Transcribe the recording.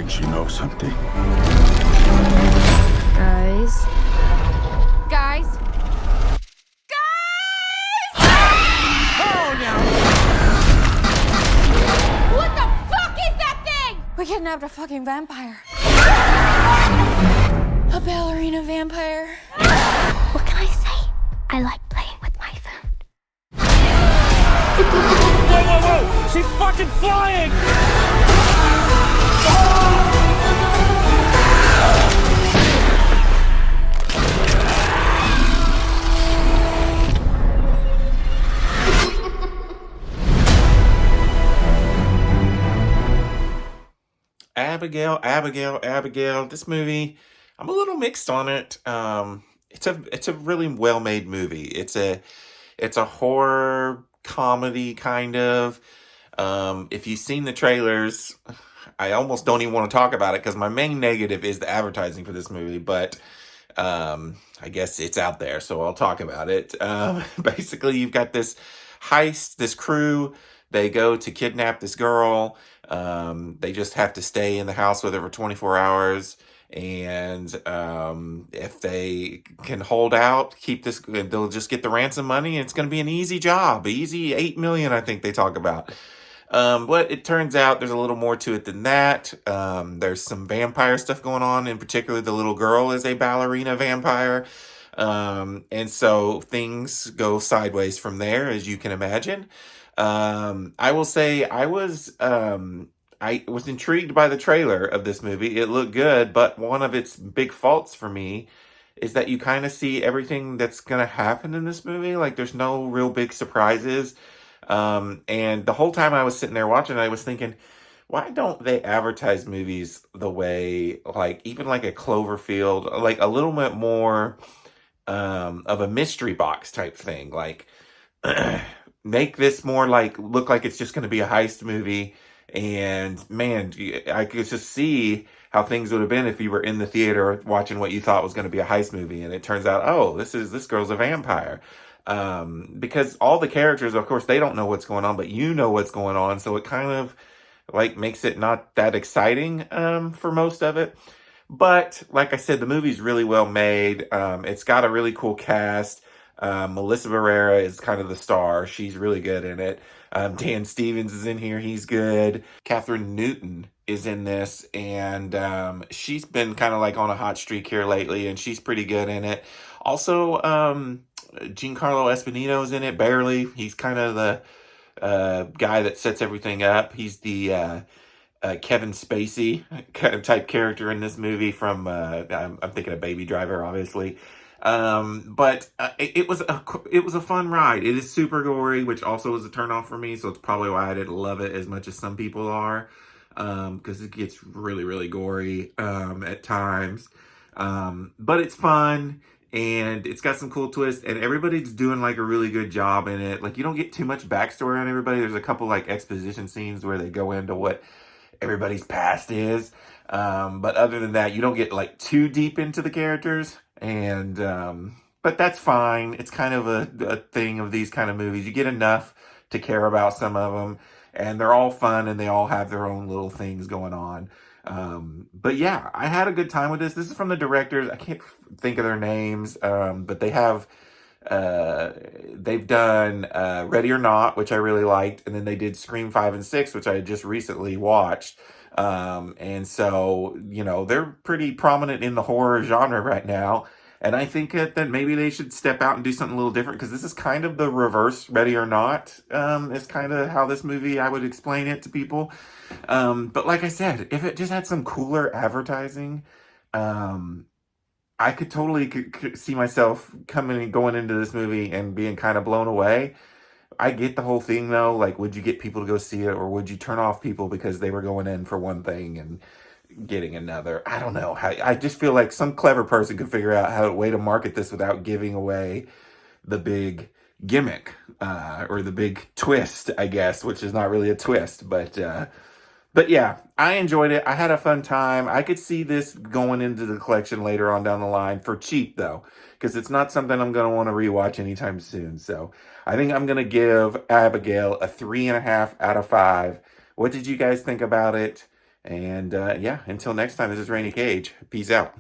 thinks she knows something. Guys. Guys? Oh, no! What the fuck is that thing? We kidnapped a fucking vampire. A ballerina vampire. What can I say? I like playing with my food. Whoa, whoa, whoa! She's fucking flying! Abigail. This movie, I'm a little mixed on it. It's a really well-made movie. It's a horror comedy kind of. If you've seen the trailers, I almost don't even want to talk about it because my main negative is the advertising for this movie, but I guess it's out there, so I'll talk about it. Basically, you've got this heist, this crew. They go to kidnap this girl. They just have to stay in the house with her for 24 hours. And if they can hold out, keep this, they'll just get the ransom money. And it's going to be an easy job. Easy 8 million, I think they talk about. But it turns out there's a little more to it than that. There's some vampire stuff going on. In particular, the little girl is a ballerina vampire. And so things go sideways from there, as you can imagine. I will say I was intrigued by the trailer of this movie. It looked good, but one of its big faults for me is that you kind of see everything that's going to happen in this movie. Like, there's no real big surprises. And the whole time I was sitting there watching, I was thinking, why don't they advertise movies the way, like, even like a Cloverfield, like a little bit more of a mystery box type thing? Like, make this more like, look like it's just going to be a heist movie. And man, I could just see how things would have been if you were in the theater watching what you thought was going to be a heist movie. And it turns out, oh, this girl's a vampire. Because all the characters, of course, they don't know what's going on, but you know what's going on. So it kind of like makes it not that exciting, for most of it. But like I said, the movie's really well made. It's got a really cool cast. Melissa Barrera is kind of the star. She's really good in it. Dan Stevens is in here. He's good. Catherine Newton is in this, and she's been kind of like on a hot streak here lately, and she's pretty good in it. Also, Giancarlo Esposito's in it, barely. He's kind of the guy that sets everything up. He's the Kevin Spacey type character in this movie from, I'm thinking of Baby Driver, obviously. But it was a fun ride. It is super gory, which also is a turnoff for me. So it's probably why I didn't love it as much as some people are. Because it gets really, really gory, at times. But it's fun and it's got some cool twists and everybody's doing like a really good job in it. Like, you don't get too much backstory on everybody. There's a couple like exposition scenes where they go into what everybody's past is. But other than that, you don't get like too deep into the characters. And, but that's fine. It's kind of a thing of these kind of movies. You get enough to care about some of them, and they're all fun and they all have their own little things going on. But yeah, I had a good time with this. This is from the directors. I can't think of their names. But they have, they've done, Ready or Not, which I really liked. And then they did Scream 5 and 6, which I had just recently watched. And so, you know, they're pretty prominent in the horror genre right now. And I think that maybe they should step out and do something a little different, because this is kind of the reverse Ready or Not, is kind of how this movie, I would explain it to people. But like I said, if it just had some cooler advertising, I could totally see myself coming and going into this movie and being kind of blown away. I get the whole thing though. Like, would you get people to go see it, or would you turn off people because they were going in for one thing and getting another? I don't know. I just feel like some clever person could figure out how a way to market this without giving away the big gimmick, or the big twist, I guess, which is not really a twist, but yeah, I enjoyed it. I had a fun time. I could see this going into the collection later on down the line for cheap though, because it's not something I'm going to want to rewatch anytime soon. So I think I'm going to give Abigail a 3.5 out of 5. What did you guys think about it? And yeah, until next time, this is Rainy Cage. Peace out.